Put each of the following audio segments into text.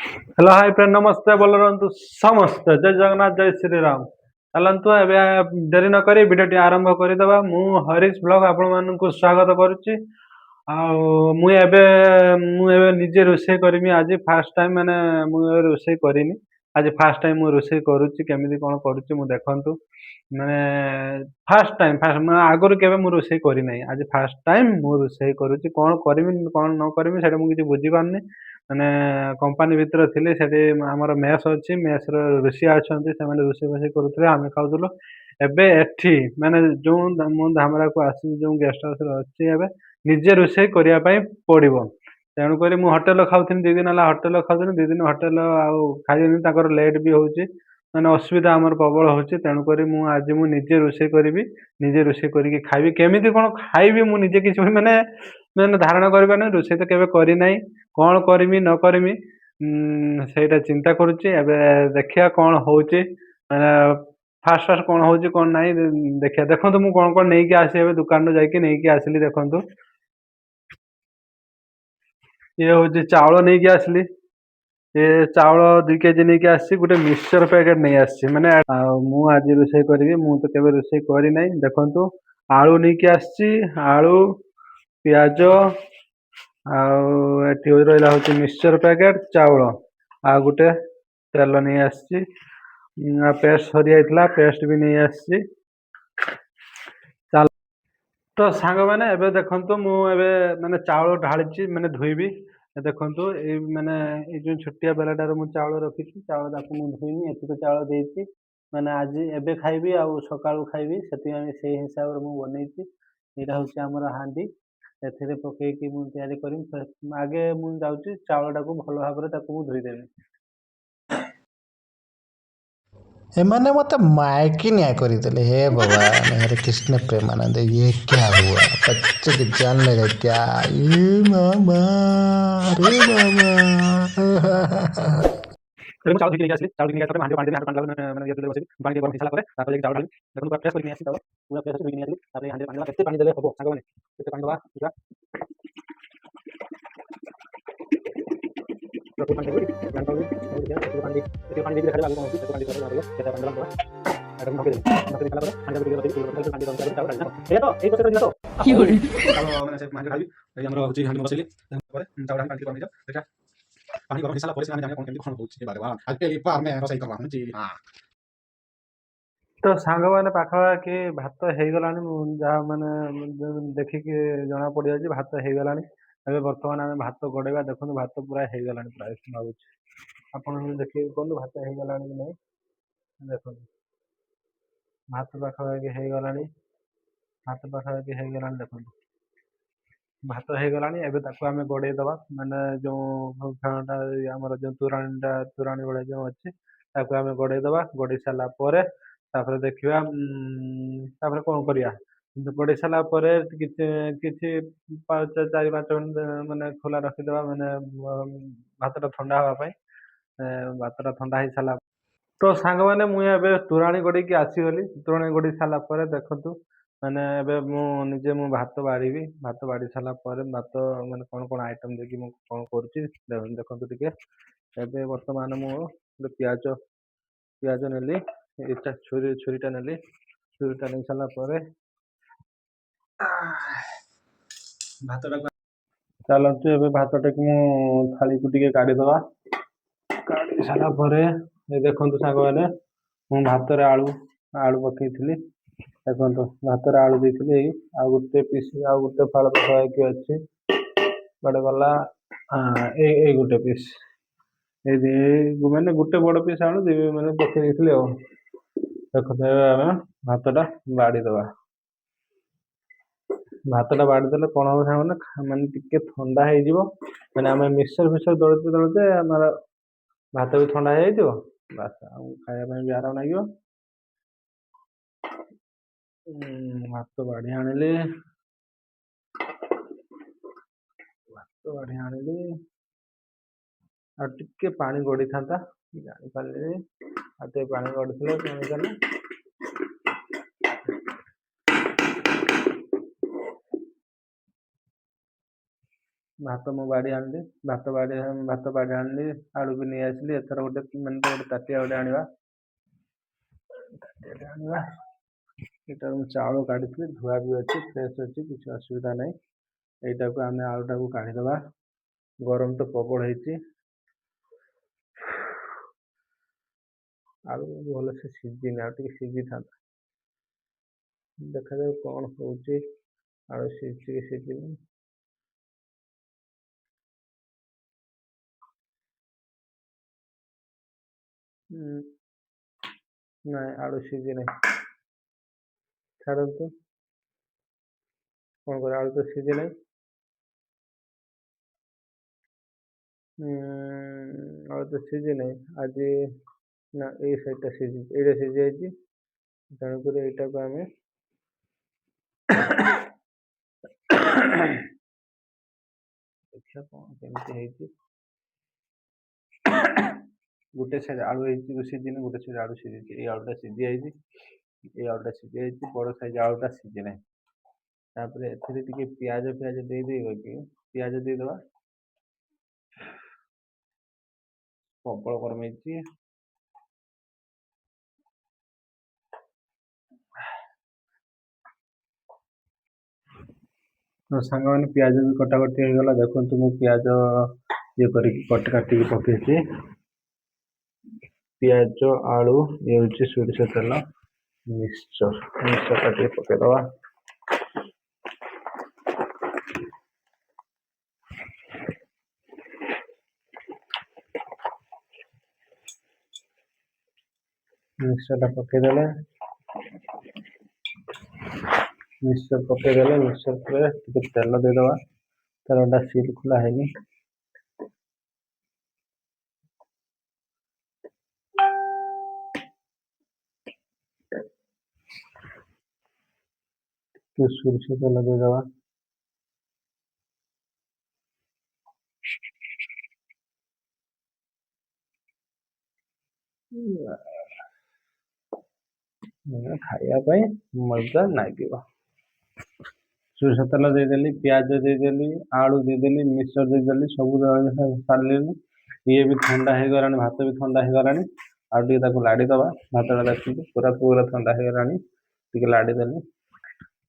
Hello hi friend नमस्ते बोल रहा समस्ते जय जगन्नाथ जय श्री राम चलतु एवं डेरी नक भिडियो आरंभ करदे मु हरीश ब्लॉग आपण मानक स्वागत करुच्ची निजे रोषे करमी आज फास्ट टाइम माने मुझे रोषे करनी आज फास्ट टाइम मुझे रोषे करुच्ची केमी कौन करुच्ची मु देखु माने फास्ट टाइम फास्ट मैं आगुरी केवे मु रोषे करना आज फास्ट टाइम मु रोषे करुच्ची कौन करमी कौन न करमी से मुझे बुझी पारनी माने कंपनी भितर थिले सेठी हमर मेस अछि मेस रो ऋषिया अछंती से माने ऋषि बसी करूथले आमे खाउथलो एबे एठी माने जो मो धामरा को आसी जो गेस्ट हाउस रो अछि एबे निजे रोषे करिया पई पड़िबो तेणु करी मु होटल खाउथिन 2 दिन हला होटल खाउथिन 2 दिन होटल आउ खाइनी ताकर लेट भी होउची माने असुविधा हमर प्रबल होउची तेणु करी मु आज मु निजे रोषे करिवि निजे रोषे करिके खाइबि केमिति कोन खाइबि मु निजे किछ माने माने धारणा करिबा नै रोषे तो केबे करि नै कौन करमी न करमी ସେଇଟା ଚିନ୍ତା କରୁଛି ଏବେ ଦେଖିବା କଣ ହଉଛି ମାନେ ଫାଷ୍ଟ ଫାଷ୍ଟ କଣ ହଉଛି କଣ ନାହିଁ ଦେଖିବା ଦେଖନ୍ତୁ ମୁଁ କଣ ନେଇକି ଆସିବି ଏବେ ଦୋକାନରୁ ଯାଇକି ନେଇକି ଆସିଲି ଦେଖନ୍ତୁ ଇଏ ହଉଛି ଚାଉଳ ନେଇକି ଆସିଲି ଏ ଚାଉଳ 2 କେଜି ନେଇକି ଆସିଛି ଗୋଟେ ମିକ୍ସଚର ପ୍ୟାକେଟ ନେଇ ଆସିଛି ମାନେ ଆଉ ମୁଁ ଆଜି ରୋଷେଇ କରିବି ମୁଁ ତ କେବେ ରୋଷେଇ କରି ନାହିଁ ଦେଖନ୍ତୁ ଆଳୁ ନେଇକି ଆସିଛି ଆଳୁ ପିଆଜ ଆଉ ଏଠି ରହିଲା ହଉଛି ମିକ୍ସଚର ପ୍ୟାକେଟ ଚାଉଳ ଆଉ ଗୋଟେ ତେଲ ନେଇ ଆସିଛି पेस्ट सरी जाइଥିଲା पेस्ट भी नहीं आसी तो सांग मैंने एबे देखंतु मु एबे माने चावल ढाळिची माने धोइबी देखंतु ए माने ए जो छोटिया बेलाटार मु चावल रखिची चावल ताकू मु धोइनी एति तो चावल देइची माने आज एबे खाइबी आ सकाळू खाइबी सेति आमे सेही हिसाब रे मु बनेइची एटा होची हमर हांडी एथिरे पकेई कि मु तयारी करिम आगे मु जाउची चावल टाकू भलो भाबरे ताकू मु धोइ देबी एमाने मत मायकी न्याय करदेले हे भगवान हरे कृष्ण प्रेमानंद ये क्या हुआ बच्चे की जान लगा क्या ये मामा अरे मामा तेरे चावल धुई के आसली चावल धुई के आसली हांडी पानी माने ये बसी पानी के गरम हिसाब करे तापर एक चावल ढाली देखो पूरा फ्रेश करके आसी चावल पूरा फ्रेश धुई के आसली तापर हांडी पानी केते पानी देले हबो सागो माने केते पानी दबा पूरा तो पानी देबी जानता हूं और क्या तो पानी देबी खाली आगे पहुंची तो पानी देबी मारो केते पानी दबा एटम नके देबी नके दिखाला पर हांडी देबी देबी तो पानी दबा चावल डाली ए तो एक बसे तो की होई चावल माने से हांडी खाबी ए हमरो होची हांडी बसैली पर चावल पानी करनी जा देखा पानी गरम हिसाब पर से जाने कोन केमती कोन होची भगवान आज पहली बार मैं रोसई करवा जी हां तो सांग मैंने पाखापाखि भात ହେଇଗଲାଣି ମୁଁ ଯାହା ମାନେ ଦେଖିକି ଜଣା ପଡ଼ିଯାଉଛି ଭାତ ହେଇଗଲାଣି ଏବେ ବର୍ତ୍ତମାନ ଆମେ ଭାତ ଗଡ଼େଇବା ଦେଖନ୍ତୁ ଭାତ ପୁରା ହେଇଗଲାଣି ପ୍ରାୟ ଭାବୁଛି ଆପଣ ଦେଖିକି କୁହନ୍ତୁ ଭାତ ହେଇଗଲାଣି କି ନାହିଁ ଦେଖନ୍ତୁ ଭାତ ପାଖାପାଖି ହେଇଗଲାଣି ଭାତ ପାଖାପାଖି ହେଇଗଲାଣି ଦେଖନ୍ତୁ ଭାତ ହେଇଗଲାଣି ଏବେ ତାକୁ ଆମେ ଗଡ଼େଇ ଦେବା ମାନେ ଯେଉଁ ଫେଣଟା ଆମର ଯେଉଁ ତୋରାଣୀ ଭଳିଆ ଯେଉଁ ଅଛି ତାକୁ ଆମେ ଗଡ଼େଇ ଦେବା ଗଡ଼େଇ ସାରିଲା ପରେ ତାପରେ ଦେଖିବା ତାପରେ କଣ କରିବା ଗଡ଼େଇ ସାରିଲା ପରେ କିଛି କିଛି 4-5 ମିନିଟ୍ ମାନେ ଖୋଲା ରଖିଦେବା ମାନେ ଭାତଟା ଥଣ୍ଡା ହେବା ପାଇଁ ଭାତଟା ଥଣ୍ଡା ହେଇସାରିଲା ତ ସାଙ୍ଗମାନେ ମୁଁ ଏବେ ତୋରାଣୀ ଗଡ଼େଇକି ଆସିଗଲି ତୋରାଣୀ ଗଡ଼େଇ ସାରିଲା ପରେ ଦେଖନ୍ତୁ ମାନେ ଏବେ ମୁଁ ନିଜେ ମୁଁ ଭାତ ବାଢ଼ିବି ଭାତ ବାଢ଼ି ସାରିଲା ପରେ ଭାତ ମାନେ କଣ କଣ ଆଇଟମ୍ ଦେଇକି ମୁଁ କଣ କରୁଛି ଦେଖନ୍ତୁ ଟିକେ ଏବେ ବର୍ତ୍ତମାନ ମୁଁ ଗୋଟେ ପିଆଜ ନେଲି ଏଇଟା ଛୁରୀଟା ନେଲି ଛୁରୀଟା ନେଇ ସାରିଲା ପରେ ଭାତଟାକୁ ଚାଲନ୍ତୁ ଏବେ ଭାତଟାକୁ ମୁଁ ଥାଳିକୁ ଟିକେ କାଢ଼ିଦେବା କାଢ଼ି ସାରିଲା ପରେ ଦେଖନ୍ତୁ ସାଙ୍ଗମାନେ ମୁଁ ଭାତରେ ଆଳୁ ପକେଇଥିଲି ଦେଖନ୍ତୁ ଭାତରେ ଆଳୁ ଦେଇଥିଲି ଆଉ ଗୋଟେ ପିସ୍ ଆଉ ଗୋଟେ ଫାଳ ପାଖାପାଖି ଅଛି କୁଆଡ଼େ ଗଲା ଏଇ ଗୋଟେ ପିସ୍ ମାନେ ଗୋଟେ ବଡ଼ ପିସ୍ ଆଳୁ ମାନେ ପକେଇ ଦେଇଥିଲି ଆଉ ଦେଖନ୍ତୁ ଏବେ ଆମେ ଭାତଟା ବାଢ଼ିଦେବା ଭାତଟା ବାଢ଼ିଦେଲେ କଣ ହବ ସାଙ୍ଗମାନେ ମାନେ ଟିକେ ଥଣ୍ଡା ହେଇଯିବ ମାନେ ଆମେ ମିକ୍ସଚର ଦଳୁତେ ଆମର ଭାତ ବି ଥଣ୍ଡା ହେଇଯାଇଥିବ ବାସ୍ ଆଉ ଖାଇବା ପାଇଁ ବି ଆରାମ ଲାଗିବ ଭାତ ବାଢ଼ି ଆଣିଲି ଆଉ ଟିକେ ପାଣି ଗଡ଼ିଥାନ୍ତା ଜାଣିପାରିଲିନି ଆଉ ଟିକେ ପାଣି ଗଡ଼ିଥିଲେ କଣ କଲେ ଭାତ ମୁଁ ବାଢ଼ି ଆଣିଲି, ଭାତ ବାଢ଼ି ଆଣିଲି, ଆଳୁ ବି ନେଇ ଆସିଲି। ଏଥର ଗୋଟେ ତାଟିଆ ଗୋଟେ ଆଣିବା। ତାଟିଆଟେ ଆଣିବା। ଏଇଟା ମୁଁ ଚାଉଳ କାଢ଼ିଥିଲି, ଧୁଆ ବି ଅଛି, ଫ୍ରେଶ୍ ଅଛି, କିଛି ଅସୁବିଧା ନାହିଁ। ଏଇଟାକୁ ଆମେ ଆଳୁଟାକୁ କାଢ଼ିଦେବା। ଗରମ ତ ପ୍ରବଳ ହେଇଛି। ଆଳୁ ଭଲସେ ସିଝିନି, ଆଉ ଟିକେ ସିଝିଥାନ୍ତା। ଦେଖାଯାଉ କ'ଣ ହଉଛି। ଆଳୁ ସିଝିଛି କି ସିଝିନି। ନାଇଁ, ଆଳୁ ସିଝି ନାହିଁ। ଛାଡ଼ନ୍ତୁ, କ'ଣ କରିବା, ଆଳୁ ତ ସିଝି ନାହିଁ। ଆଳୁ ତ ସିଝି ନାହିଁ ଆଜି। ନା, ଏଇ ସାଇଡ଼୍ଟା ସିଝିଛି, ଏଇଟା ସିଝି ଯାଇଛି। ତେଣୁକରି ଏଇଟାକୁ ଆମେ ଦେଖିବା କ'ଣ କେମିତି ହେଇଛି। ଗୋଟେ ସାଇଡ୍ ଆଳୁ ହେଇଛି ସିଝିନି, ଗୋଟେ ସାଇଡ୍ ଆଳୁ ସିଝିଛି। ଏଇ ଆଳୁଟା ସିଝି ଯାଇଛି, ଏଇ ଆଳୁଟା ସିଝି ଯାଇଛି। ବଡ଼ ସାଇଜ୍ ଆଳୁଟା ସିଝି ନାହିଁ। ତାପରେ ଏଥିରେ ଟିକେ ପିଆଜ ଦେଇଦେବା କି, ପିଆଜ ଦେଇଦେବା। ପ୍ରବଳ ଗରମ ହେଇଛି। ତ ସାଙ୍ଗମାନେ, ପିଆଜ ବି କଟାକଟି ହେଇଗଲା। ଦେଖନ୍ତୁ, ମୁଁ ପିଆଜ ଇଏ କରିକି କାଟିକି ପକେଇଛି। ପିଆଜ, ଆଳୁ, ଇଏ ହେଉଛି ସୋରିଷ ତେଲ, ମିକ୍ସଚରଟା ଟିକେ ପକେଇଦବା। ମିକ୍ସଚରଟା ପକେଇଦେଲେ, ମିକ୍ସଚର ପରେ ଟିକେ ତେଲ ଦେଇଦେବା। ତେଲଟା ସିଲ୍ ଖୋଲା ହେଇନି। ଟିକେ ସୋରିଷ ତେଲ ଦେଇଦେବା। ଖାଇବା ପାଇଁ ମଜା ଲାଗିବ। ସୋରିଷ ତେଲ ଦେଇଦେଲି, ପିଆଜ ଦେଇଦେଲି, ଆଳୁ ଦେଇଦେଲି, ମିକ୍ସଚର ଦେଇଦେଲି, ସବୁ ସାରିଲିଣି। ଇଏ ବି ଥଣ୍ଡା ହେଇଗଲାଣି, ଭାତ ବି ଥଣ୍ଡା ହେଇଗଲାଣି। ଆଉ ଟିକେ ତାକୁ ଲାଡ଼ିଦେବା। ଭାତଟା ଦେଖନ୍ତୁ ପୁରା ଥଣ୍ଡା ହେଇଗଲାଣି। ଟିକେ ଲାଡ଼ିଦେଲି।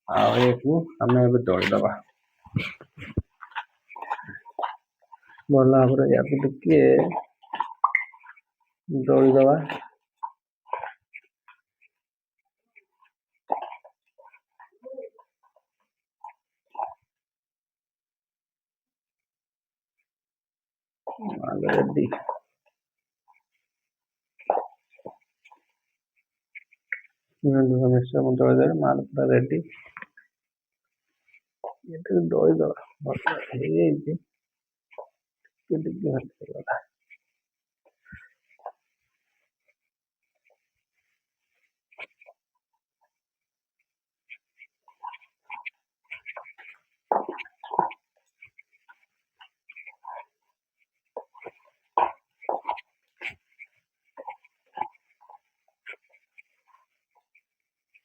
ଆଉ ଏହାକୁ ଆମେ ଏବେ ଦଳିଦେବା। ଭଲ ଭାବରେ ୟାକୁ ଟିକେ ଦଳିଦେବା। ରେଡି। ମିକ୍ସଚର ମୁଁ ଦଳିଦେଲି, ମାଲ ପୁରା ରେଡି। ଏଟାକୁ ଦଳିଦେବା। ଭଲ ହେଇଯାଇଛି, ଟିକେ ହେଇଗଲା।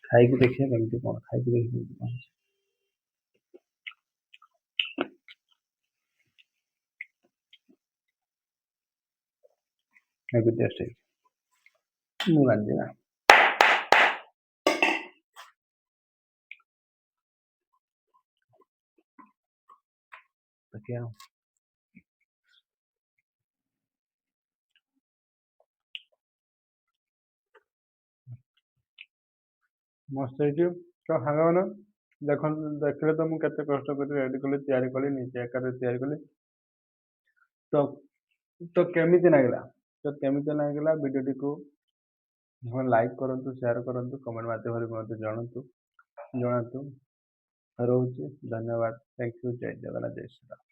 ଖାଇକି ଦେଖିବା କେମିତି କ'ଣ, ଖାଇକି ଦେଖିବା କେମିତି କ'ଣ। ହେଭି ଟେଷ୍ଟ ହେଇଛି। ମୁଁ ଜାଣିଛି ନା। ଦେଖିଆ ମସ୍ତ ହେଇଛି। ତ ସାଙ୍ଗମାନେ, ଦେଖନ୍ତୁ, ଦେଖିଲେ ତ ମୁଁ କେତେ କଷ୍ଟ କରି ରେଡି କଲି, ତିଆରି କଲି, ନିଜେ ଏକାରେ ତିଆରି କଲି। ତ କେମିତି ଲାଗିଲା ଭିଡ଼ିଓଟିକୁ ଲାଇକ୍ କରନ୍ତୁ, ସେୟାର କରନ୍ତୁ, କମେଣ୍ଟ ମାଧ୍ୟମରେ ମୋତେ ଜଣାନ୍ତୁ। ରହୁଛି। ଧନ୍ୟବାଦ। Thank you. ଜୟ ଜଗନ୍ନାଥ, ଜୟ ଶ୍ରୀରାମ।